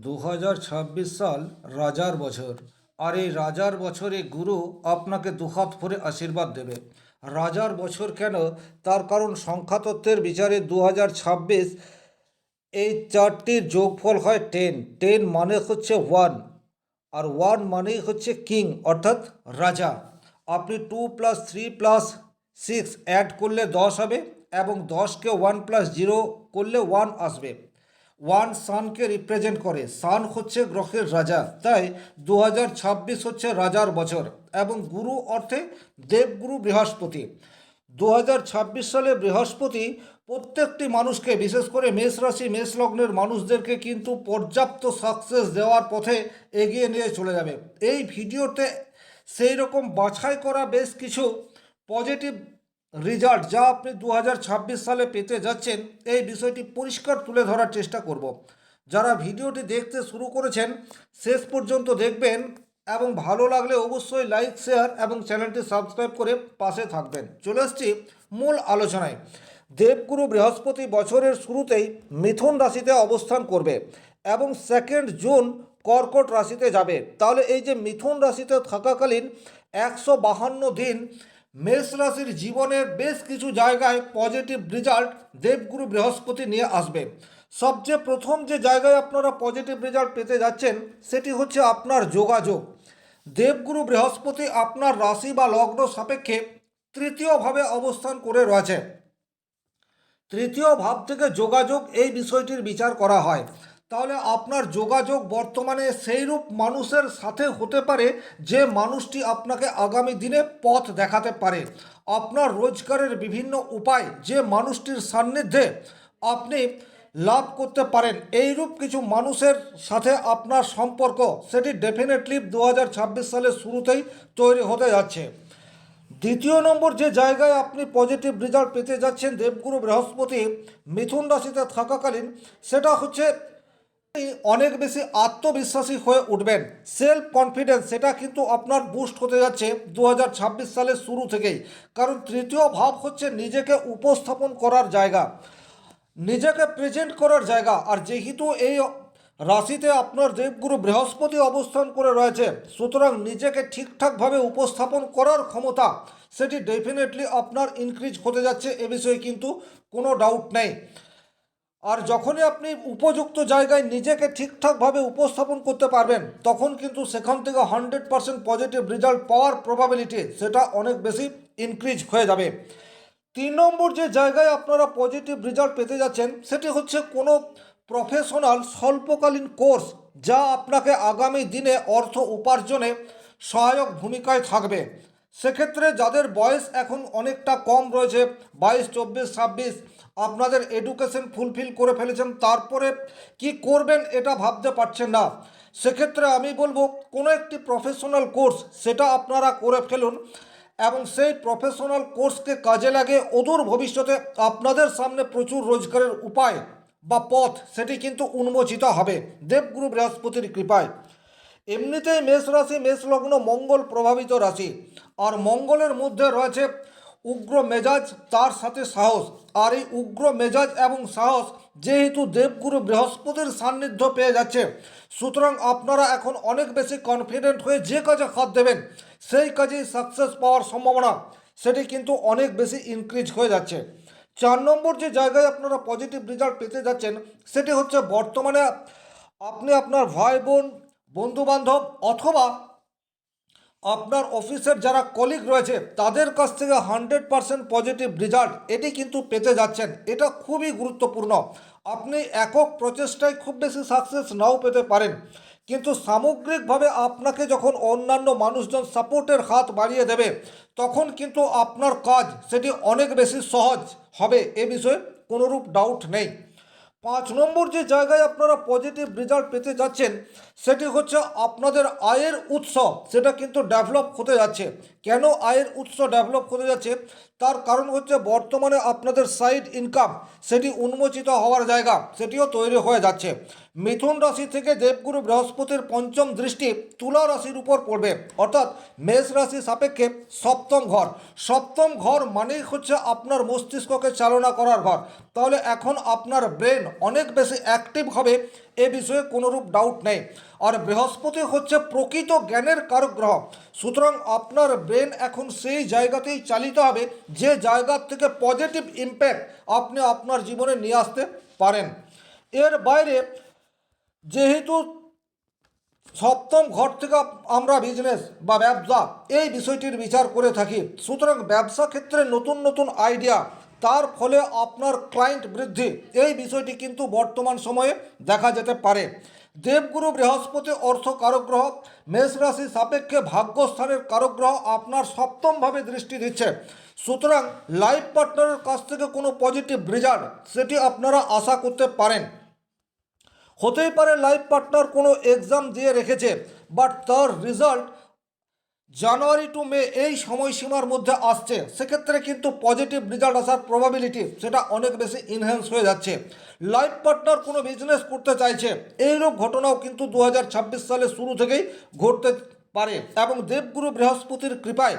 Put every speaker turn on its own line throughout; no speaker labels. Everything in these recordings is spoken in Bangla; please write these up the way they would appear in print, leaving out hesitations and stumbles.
2026 সাল রাজার বছর। আর এই রাজার বছরে গুরু আপনাকে দুহাত ভরে আশীর্বাদ দেবে। রাজার বছর কেন? তার কারণ সংখ্যাতত্ত্বের বিচারে 2026 এই চারটির যোগফল হয় 10। 10 মানে হচ্ছে 1, আর 1 মানেই হচ্ছে কিং, অর্থাৎ রাজা। আপনি 2+3+6 অ্যাড করলে 10 হবে, এবং 10কে 1+0 করলে 1 আসবে। 1 সানকে রিপ্রেজেন্ট করে। সান হচ্ছে গ্রহের রাজা, তাই 2026 হচ্ছে রাজার বছর। এবং গুরু অর্থে দেবগুরু বৃহস্পতি। 2026 সালে বৃহস্পতি প্রত্যেকটি মানুষকে, বিশেষ করে মেষ রাশি মেষ লগ্নের মানুষদেরকে কিন্তু পর্যাপ্ত সাকসেস দেওয়ার পথে এগিয়ে নিয়ে চলে যাবে। এই ভিডিওতে সেই রকম বাছাই করা বেশ কিছু পজিটিভ রেজাল্ট যা আপনি 2026 সালে পেতে যাচ্ছেন, এই বিষয়টি পরিষ্কার তুলে ধরার চেষ্টা করব। যারা ভিডিওটি দেখতে শুরু করেছেন শেষ পর্যন্ত দেখবেন, এবং ভালো লাগলে অবশ্যই লাইক, শেয়ার এবং চ্যানেলটি সাবস্ক্রাইব করে পাশে থাকবেন। চলে আসছি মূল আলোচনায়। দেবগুরু বৃহস্পতি বছরের শুরুতেই মিথুন রাশিতে অবস্থান করবে এবং 2 জুন কর্কট রাশিতে যাবে। তাহলে এই যে মিথুন রাশিতে থাকাকালীন 152 দিন মেষ রাশির জীবনের বেশ কিছু জায়গায় পজিটিভ রেজাল্ট দেবগুরু বৃহস্পতি নিয়ে আসবে। সবচেয়ে প্রথম যে জায়গায় আপনারা পজিটিভ রেজাল্ট পেতে যাচ্ছেন সেটি হচ্ছে আপনার যোগাযোগ। দেবগুরু বৃহস্পতি আপনার রাশি বা লগ্ন সাপেক্ষে তৃতীয়ভাবে অবস্থান করে রয়েছে। তৃতীয় ভাব থেকে যোগাযোগ, এই বিষয়টির বিচার করা হয়। তাহলে আপনার যোগাযোগ বর্তমানে সেইরূপ মানুষের সাথে হতে পারে যে মানুষটি আপনাকে আগামী দিনে পথ দেখাতে পারে। আপনার রোজগারের বিভিন্ন উপায় যে মানুষটির সান্নিধ্যে আপনি লাভ করতে পারেন, এইরূপ কিছু মানুষের সাথে আপনার সম্পর্ক সেটি ডেফিনেটলি 2026 সালের শুরুতেই তৈরি হতে যাচ্ছে। দ্বিতীয় নম্বর যে জায়গায় আপনি পজিটিভ রেজাল্ট পেতে যাচ্ছেন দেবগুরু বৃহস্পতি মিথুন রাশিতে থাকাকালীন, সেটা হচ্ছে অনেক বেশি আত্মবিশ্বাসী হয়ে উঠবেন। সেলফ কনফিডেন্স সেটা কিন্তু আপনার বুস্ট হতে যাচ্ছে 2026 সালের শুরু থেকেই। কারণ তৃতীয় ভাব হচ্ছে নিজেকে উপস্থাপন করার জায়গা, নিজেকে প্রেজেন্ট করার জায়গা। আর যেহেতু এই রাশিতে আপনার দেবগুরু বৃহস্পতি অবস্থান করে রয়েছে, সুতরাং নিজেকে ঠিকঠাকভাবে উপস্থাপন করার ক্ষমতা সেটি ডেফিনেটলি আপনার ইনক্রিজ হতে যাচ্ছে, এ বিষয়ে কিন্তু কোনো ডাউট নেই। আর যখনই আপনি উপযুক্ত জায়গায় নিজেকে ঠিকঠাকভাবে উপস্থাপন করতে পারবেন, তখন কিন্তু সেখান থেকে 100% পজিটিভ রেজাল্ট পাওয়ার প্রবাবিলিটি সেটা অনেক বেশি ইনক্রিজ হয়ে যাবে। 3 নম্বর যে জায়গায় আপনারা পজিটিভ রেজাল্ট পেতে যাচ্ছেন সেটি হচ্ছে কোনো প্রফেশনাল স্বল্পকালীন কোর্স, যা আপনাকে আগামী দিনে অর্থ উপার্জনে সহায়ক ভূমিকায় থাকবে। সেক্ষেত্রে যাদের বয়স এখন অনেকটা কম রয়েছে, 22, 24, 26, আপনাদের এডুকেশন ফুলফিল করে ফেলেছেন, তারপরে কি করবেন এটা ভাবতে পারছেন না, সেক্ষেত্রে আমি বলবো কোনো একটি প্রফেশনাল কোর্স সেটা আপনারা করে ফেলুন, এবং সেই প্রফেশনাল কোর্সকে কাজে লাগে অদূর ভবিষ্যতে আপনাদের সামনে প্রচুর রোজগারের উপায় বা পথ সেটি কিন্তু উন্মোচিত হবে দেবগুরু বৃহস্পতির কৃপায়। এমনিতেই মেষ রাশি মেষ লগ্ন মঙ্গল প্রভাবিত রাশি, আর মঙ্গলের মধ্যে রয়েছে উগ্র মেজাজ, তার সাথে সাহস। আর এই উগ্র মেজাজ এবং সাহস যেহেতু দেবগুরু বৃহস্পতির সান্নিধ্য পেয়ে যাচ্ছে, সুতরাং আপনারা এখন অনেক বেশি কনফিডেন্ট হয়ে যে কাজে হাত দেবেন সেই কাজেই সাকসেস পাওয়ার সম্ভাবনা সেটি কিন্তু অনেক বেশি ইনক্রিজ হয়ে যাচ্ছে। 4 নম্বর যে জায়গায় আপনারা পজিটিভ রেজাল্ট পেতে যাচ্ছেন সেটি হচ্ছে বর্তমানে আপনি আপনার ভাই বোন, বন্ধুবান্ধব অথবা আপনার অফিসের যারা কলিগ রয়েছে তাদের কাছ থেকে 100% পজিটিভ রেজাল্ট এটি কিন্তু পেতে যাচ্ছেন। এটা খুবই গুরুত্বপূর্ণ। আপনি একক প্রচেষ্টায় খুব বেশি সাকসেস নাও পেতে পারেন, কিন্তু সামগ্রিকভাবে আপনাকে যখন অন্যান্য মানুষজন সাপোর্টের হাত বাড়িয়ে দেবে, তখন কিন্তু আপনার কাজ সেটি অনেক বেশি সহজ হবে, এ বিষয়ে কোনোরূপ ডাউট নেই। 5 নম্বর যে জায়গায় আপনারা পজিটিভ রেজাল্ট পেতে যাচ্ছেন সেটি হচ্ছে আপনাদের আয়ের উৎস সেটা কিন্তু ডেভেলপ হতে যাচ্ছে। কেন আয়ের উৎস ডেভেলপ হতে যাচ্ছে? তার কারণ হচ্ছে বর্তমানে আপনাদের সাইড ইনকাম সেটি উন্মোচিত হওয়ার জায়গা সেটিও তৈরি হয়ে যাচ্ছে। মিথুন রাশি থেকে দেবগুরু বৃহস্পতির পঞ্চম দৃষ্টি তুলা রাশির উপর পড়বে, অর্থাৎ মেষ রাশি সাপেক্ষে সপ্তম ঘর। সপ্তম ঘর মানেই হচ্ছে আপনার মস্তিষ্ককে চালনা করার ঘর। তাহলে এখন আপনার ব্রেন অনেক বেশি অ্যাক্টিভ হবে, এ বিষয়ে কোনোরূপ ডাউট নেই। আর বৃহস্পতি হচ্ছে প্রকৃত জ্ঞানের কারক গ্রহ, সুতরাং আপনার ব্রেন এখন সেই জায়গাতেই চালিত হবে যে জায়গার থেকে পজিটিভ ইম্প্যাক্ট আপনি আপনার জীবনে নিয়ে আসতে পারেন। এর বাইরে যেহেতু সপ্তম ঘর থেকে আমরা বিজনেস বা ব্যবসা এই বিষয়টির বিচার করে থাকি, সুতরাং ব্যবসা ক্ষেত্রে নতুন নতুন আইডিয়া, তার ফলে আপনার ক্লায়েন্ট বৃদ্ধি, এই বিষয়টি কিন্তু বর্তমান সময়ে দেখা যেতে পারে। দেবগুরু বৃহস্পতি অর্থ কারক গ্রহ, মেষ রাশি সাপেক্ষে ভাগ্যস্থানের কারক গ্রহ আপনার সপ্তমভাবে দৃষ্টি দিচ্ছে, সুতরাং লাইফ পার্টনারের কাছ থেকে কোনো পজিটিভ রেজাল্ট সেটি আপনারা আশা করতে পারেন। হতেই পারে লাইফ পার্টনার কোনো এক্সাম দিয়ে রেখেছে, বাট তার রেজাল্ট জানুয়ারি টু মে এই সময়সীমার মধ্যে আসছে, সেক্ষেত্রে কিন্তু পজিটিভ রেজাল্ট আসার প্রবাবিলিটি সেটা অনেক বেশি ইনহ্যান্স হয়ে যাচ্ছে। লাইফ পার্টনার কোনো বিজনেস করতে চাইছে, এইরূপ ঘটনাও কিন্তু 2026 সালের শুরু থেকেই ঘটতে পারে। এবং দেবগুরু বৃহস্পতির কৃপায়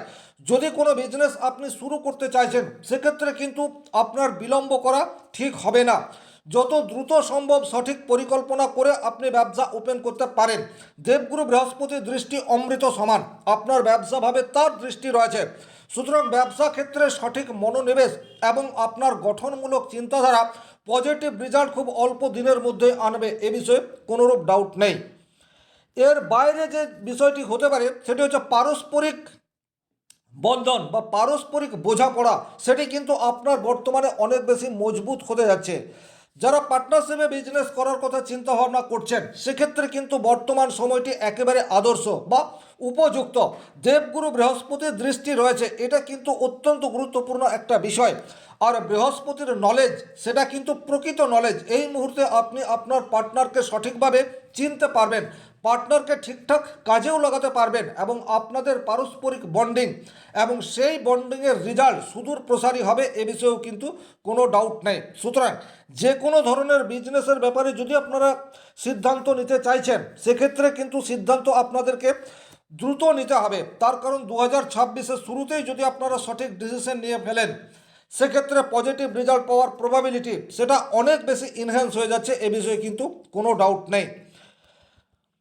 যদি কোনো বিজনেস আপনি শুরু করতে চাইছেন, সেক্ষেত্রে কিন্তু আপনার বিলম্ব করা ঠিক হবে না। যত দ্রুত সম্ভব সঠিক পরিকল্পনা করে আপনি ব্যবসা ওপেন করতে পারেন। দেবগুরু বৃহস্পতির দৃষ্টি অমৃত সমান, আপনার ব্যবসাভাবে তার দৃষ্টি রয়েছে, সুতরাং ব্যবসা ক্ষেত্রে সঠিক মনোনিবেশ এবং আপনার গঠনমূলক চিন্তাধারা পজিটিভ রেজাল্ট খুব অল্প দিনের মধ্যে আনবে, এ বিষয়ে কোনোরূপ ডাউট নেই। এর বাইরে যে বিষয়টি হতে পারে সেটি হচ্ছে পারস্পরিক বন্ধন বা পারস্পরিক বোঝাপড়া, সেটি কিন্তু আপনার বর্তমানে অনেক বেশি মজবুত হতে যাচ্ছে। যারা পার্টনারশিপে বিজনেস করার কথা চিন্তা ভাবনা করছেন, সেক্ষেত্রে কিন্তু বর্তমান সময়টি একেবারে আদর্শ বা উপযুক্ত। দেবগুরু বৃহস্পতির দৃষ্টি রয়েছে, এটা কিন্তু অত্যন্ত গুরুত্বপূর্ণ একটা বিষয়। আর বৃহস্পতির নলেজ সেটা কিন্তু প্রকৃত নলেজ, এই মুহূর্তে আপনি আপনার পার্টনারকে সঠিকভাবে চিনতে পারবেন, পার্টনারকে ঠিকঠাক কাজেও লাগাতে পারবেন, এবং আপনাদের পারস্পরিক বন্ডিং এবং সেই বন্ডিংয়ের রেজাল্ট সুদূর প্রসারী হবে, এ বিষয়েও কিন্তু কোনো ডাউট নেই। সুতরাং যে কোনো ধরনের বিজনেসের ব্যাপারে যদি আপনারা সিদ্ধান্ত নিতে চাইছেন, সেক্ষেত্রে কিন্তু সিদ্ধান্ত আপনাদেরকে দ্রুত নিতে হবে, তার কারণ 2026-এর শুরুতেই যদি আপনারা সঠিক ডিসিশন নিয়ে ফেলেন, সেক্ষেত্রে পজিটিভ রেজাল্ট পাওয়ার প্রবাবিলিটি সেটা অনেক বেশি ইনহ্যান্স হয়ে যাচ্ছে, এ বিষয়ে কিন্তু কোনো ডাউট নেই।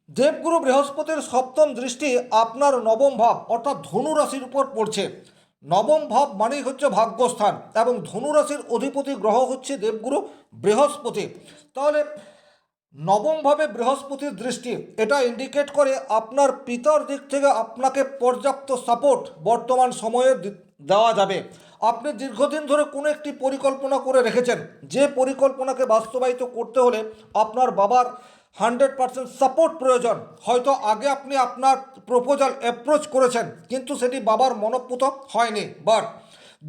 দেবগুরু বৃহস্পতির সপ্তম দৃষ্টি আপনার নবম ভাব অর্থাৎ ধনু রাশির উপর পড়ছে। নবম ভাব মানেই হচ্ছে ভাগ্যস্থান, এবং ধনু রাশির অধিপতি গ্রহ হচ্ছে দেবগুরু বৃহস্পতি। তাহলে নবমভাবে বৃহস্পতির দৃষ্টি এটা ইন্ডিকেট করে আপনার পিতার দিক থেকে আপনাকে পর্যাপ্ত সাপোর্ট বর্তমান সময়ে দেওয়া যাবে। আপনি দীর্ঘদিন ধরে কোনো একটি পরিকল্পনা করে রেখেছেন, যে পরিকল্পনাকে বাস্তবায়িত করতে হলে আপনার বাবার 100% সাপোর্ট প্রয়োজন। হয়তো আগে আপনি আপনার প্রপোজাল অ্যাপ্রোচ করেছেন, কিন্তু সেটি বাবার মনঃপূত হয়নি, বাট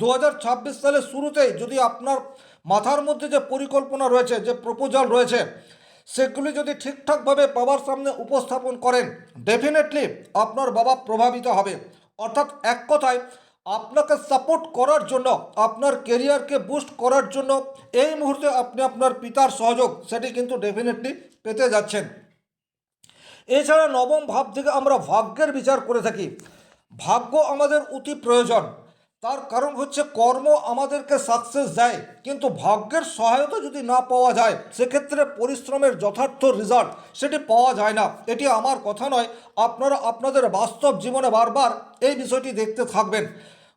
2026 সালের শুরুতেই যদি আপনার মাথার মধ্যে যে পরিকল্পনা রয়েছে, যে প্রপোজাল রয়েছে, সেগুলি যদি ঠিকঠাকভাবে বাবার সামনে উপস্থাপন করেন, ডেফিনেটলি আপনার বাবা প্রভাবিত হবে। অর্থাৎ এক কথায় আপনাকে সাপোর্ট করার জন্য, আপনার কেরিয়ারকে বুস্ট করার জন্য এই মুহূর্তে আপনি আপনার পিতার সহযোগ সেটি কিন্তু ডেফিনেটলি পেতে যাচ্ছেন। এছাড়া নবম ভাব থেকে আমরা ভাগ্যের বিচার করে থাকি। ভাগ্য আমাদের অতি প্রয়োজন, তার কারণ হচ্ছে কর্ম আমাদেরকে সাকসেস দেয়, কিন্তু ভাগ্যের সহায়তা যদি না পাওয়া যায়, সেক্ষেত্রে পরিশ্রমের যথার্থ রেজাল্ট সেটি পাওয়া যায় না। এটি আমার কথা নয়, আপনারা আপনাদের বাস্তব জীবনে বারবার এই বিষয়টি দেখতে থাকবেন।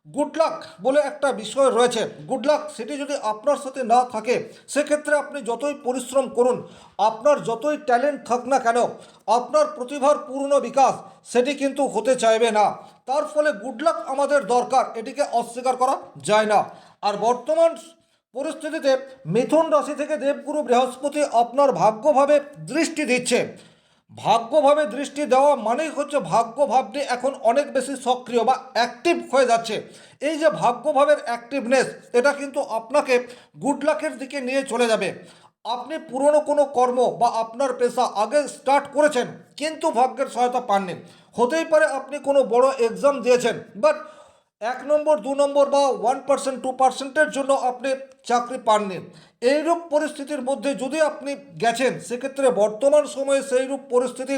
গুড লাক বলে একটা বিষয় রয়েছে, গুড লাক সেটি যদি আপনার সাথে না থাকে, সেক্ষেত্রে আপনি যতই পরিশ্রম করুন, আপনার যতই ট্যালেন্ট থাক না কেন, আপনার প্রতিভার পূর্ণ বিকাশ সেটি কিন্তু হতে চাইবে না। তার ফলে গুড লাক আমাদের দরকার, এটিকে অস্বীকার করা যায় না। আর বর্তমান পরিস্থিতিতে মিথুন রাশি থেকে দেবগুরু বৃহস্পতি আপনার ভাগ্যভাবে দৃষ্টি দিচ্ছে। ভাগ্যভাবে দৃষ্টি দেওয়া মানেই হচ্ছে ভাগ্যভাবটি এখন অনেক বেশি সক্রিয় বা অ্যাক্টিভ হয়ে যাচ্ছে। এই যে ভাগ্যভাবের অ্যাক্টিভনেস, এটা কিন্তু আপনাকে গুড লাকের দিকে নিয়ে চলে যাবে। আপনি পুরনো কোনো কর্ম বা আপনার পেশা আগে স্টার্ট করেছেন, কিন্তু ভাগ্যের সহায়তা পাননি। হতেই পারে আপনি কোনো বড় এক্সাম দিয়েছেন, বাট এক নম্বর 2 নম্বর বা 1% 2%-এর জন্য আপনি চাকরি পাননি, এইরূপ পরিস্থিতির মধ্যে যদি আপনি গেছেন, সেক্ষেত্রে বর্তমান সময়ে সেইরূপ পরিস্থিতি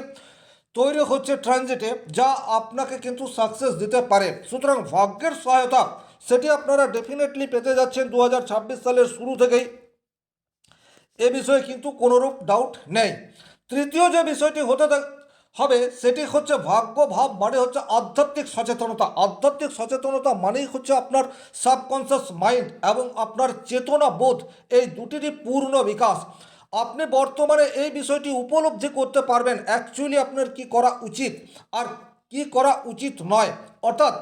তৈরি হচ্ছে ট্রানজিটে, যা আপনাকে কিন্তু সাকসেস দিতে পারে। সুতরাং ভাগ্যের সহায়তা সেটি আপনারা ডেফিনেটলি পেতে যাচ্ছেন 2026 সালের শুরু থেকেই, এ বিষয়ে কিন্তু কোনোরূপ ডাউট নেই। তৃতীয় যে বিষয়টি হবে সেটি হচ্ছে ভাগ্য ভাব, মানে হচ্ছে আধ্যাত্মিক সচেতনতা। আধ্যাত্মিক সচেতনতা মানেই হচ্ছে আপনার সাবকনসিয়াস মাইন্ড এবং আপনার চেতনা বোধ, এই দুটিরই পূর্ণ বিকাশ। আপনি বর্তমানে এই বিষয়টি উপলব্ধি করতে পারবেন অ্যাকচুয়ালি আপনার কি করা উচিত আর কি করা উচিত নয়, অর্থাৎ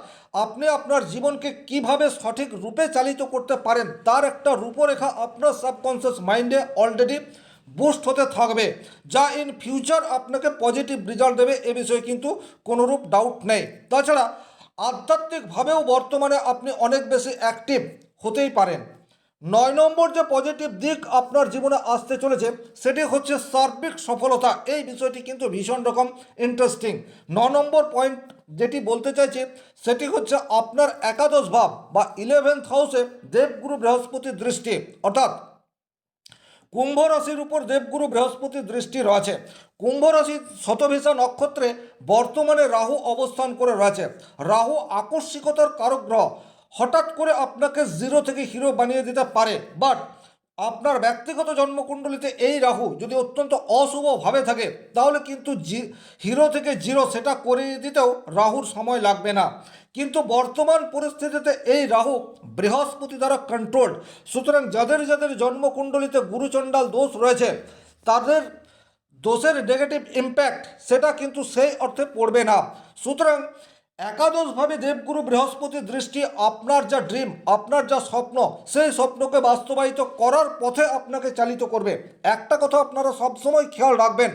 আপনি আপনার জীবনকে কিভাবে সঠিক রূপে চালিত করতে পারেন তার একটা রূপরেখা আপনার সাবকনসিয়াস মাইন্ডে অলরেডি বুস্ট হতে থাকবে, যা ইন ফিউচার আপনাকে পজিটিভ রেজাল্ট দেবে, এ বিষয়ে কিন্তু কোনোরূপ ডাউট নেই। তাছাড়া আধ্যাত্মিকভাবেও বর্তমানে আপনি অনেক বেশি অ্যাক্টিভ হতেই পারেন। 9 নম্বর যে পজিটিভ দিক আপনার জীবনে আসতে চলেছে সেটি হচ্ছে সার্বিক সফলতা। এই বিষয়টি কিন্তু ভীষণ রকম ইন্টারেস্টিং। 9 নম্বর পয়েন্ট যেটি বলতে চাইছি সেটি হচ্ছে আপনার একাদশ ভাব বা 11th হাউসে দেবগুরু বৃহস্পতির দৃষ্টি, অর্থাৎ কুম্ভ রাশির উপর দেবগুরু বৃহস্পতির দৃষ্টি রয়েছে। কুম্ভ রাশির শতভিষা নক্ষত্রে বর্তমানে রাহু অবস্থান করে রয়েছে। রাহু আকস্মিকতার কারক গ্রহ, হঠাৎ করে আপনাকে জিরো থেকে হিরো বানিয়ে দিতে পারে। বাট আপনার ব্যক্তিগত জন্মকুণ্ডলিতে এই রাহু যদি অত্যন্ত অশুভভাবে থাকে তাহলে কিন্তু হিরো থেকে জিরো সেটা করে দিতেও রাহুর সময় লাগবে না। কিন্তু বর্তমান পরিস্থিতিতে এই রাহু বৃহস্পতি দ্বারা কন্ট্রোলড, সুতরাং যাদের যাদের জন্মকুণ্ডলিতে গুরুচণ্ডাল দোষ রয়েছে তাদের দোষের নেগেটিভ ইম্প্যাক্ট সেটা কিন্তু সেই অর্থে পড়বে না। সুতরাং একাদশভাবে দেবগুরু বৃহস্পতির দৃষ্টি আপনার যা ড্রিম, আপনার যা স্বপ্ন, সেই স্বপ্নকে বাস্তবায়িত করার পথে আপনাকে চালিত করবে। একটা কথা আপনারা সবসময় খেয়াল রাখবেন,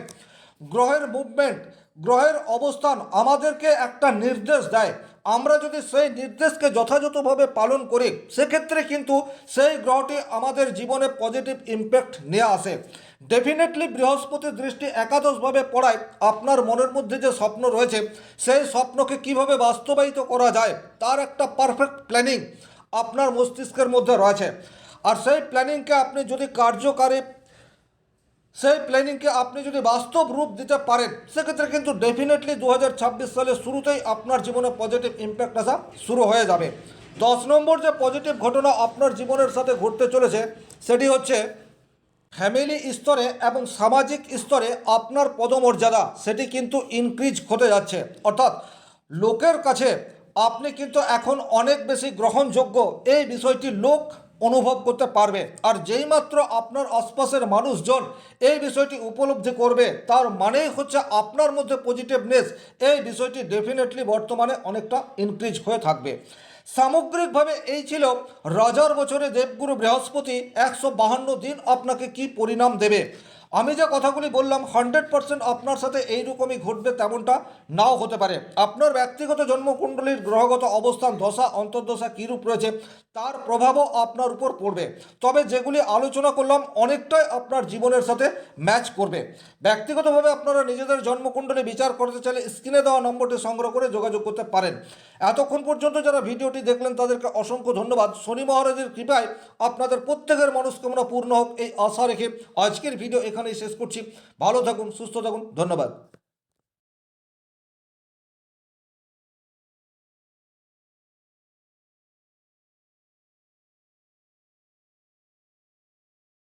গ্রহের মুভমেন্ট, গ্রহের অবস্থান আমাদেরকে একটা নির্দেশ দেয়। আমরা যদি সেই নির্দেশকে যথাযথভাবে পালন করি সেক্ষেত্রে কিন্তু সেই গ্রহটি আমাদের জীবনে পজিটিভ ইম্প্যাক্ট নিয়ে আসে। ডেফিনেটলি বৃহস্পতির দৃষ্টি একাদশভাবে পড়ায় আপনার মনের মধ্যে যে স্বপ্ন রয়েছে সেই স্বপ্নকে কিভাবে বাস্তবায়িত করা যায় তার একটা পারফেক্ট প্ল্যানিং আপনার মস্তিষ্কের মধ্যে রয়েছে। আর সেই প্ল্যানিংকে আপনি যদি সেই প্ল্যানিংকে আপনি যদি বাস্তব রূপ দিতে পারেন সেক্ষেত্রে কিন্তু ডেফিনেটলি 2026 সালের শুরুতেই আপনার জীবনে পজিটিভ ইম্প্যাক্ট আসা শুরু হয়ে যাবে। 10 নম্বর যে পজিটিভ ঘটনা আপনার জীবনের সাথে ঘটতে চলেছে সেটি হচ্ছে ফ্যামিলি স্তরে এবং সামাজিক স্তরে আপনার পদমর্যাদা সেটি কিন্তু ইনক্রিজ হতে যাচ্ছে, অর্থাৎ লোকের কাছে আপনি কিন্তু এখন অনেক বেশি গ্রহণযোগ্য, এই বিষয়টি লোক অনুভব করতে পারবে। আর যেই মাত্র আপনার আশপাশের মানুষজন এই বিষয়টি উপলব্ধি করবে তার মানেই হচ্ছে আপনার মধ্যে পজিটিভনেস, এই বিষয়টি ডেফিনেটলি বর্তমানে অনেকটা ইনক্রিজ হয়ে থাকবে। সামগ্রিকভাবে এই ছিল রাজার বছরে দেবগুরু বৃহস্পতি 152 দিন আপনাকে কি পরিণাম দেবে। আমি যে কথাগুলি বললাম 100% আপনার সাথে এইরকমই ঘটবে তেমনটা নাও হতে পারে। আপনার ব্যক্তিগত জন্মকুণ্ডলীর গ্রহগত অবস্থান, দশা অন্তর্দশা কীরূপ রয়েছে তার প্রভাবও আপনার উপর পড়বে। তবে যেগুলি আলোচনা করলাম অনেকটাই আপনার জীবনের সাথে ম্যাচ করবে। ব্যক্তিগতভাবে আপনারা নিজেদের জন্মকুণ্ডলী বিচার করতে চাইলে স্ক্রিনে দেওয়া নম্বরটি সংগ্রহ করে যোগাযোগ করতে পারেন। এতক্ষণ পর্যন্ত যারা ভিডিওটি দেখলেন তাদেরকে অসংখ্য ধন্যবাদ। শনি মহারাজের কৃপায় আপনাদের প্রত্যেকের মনস্কামনা পূর্ণ হোক এই আশা রেখে আজকের ভিডিও এখানেই শেষ করছি। ভালো থাকুন, সুস্থ থাকুন, ধন্যবাদ।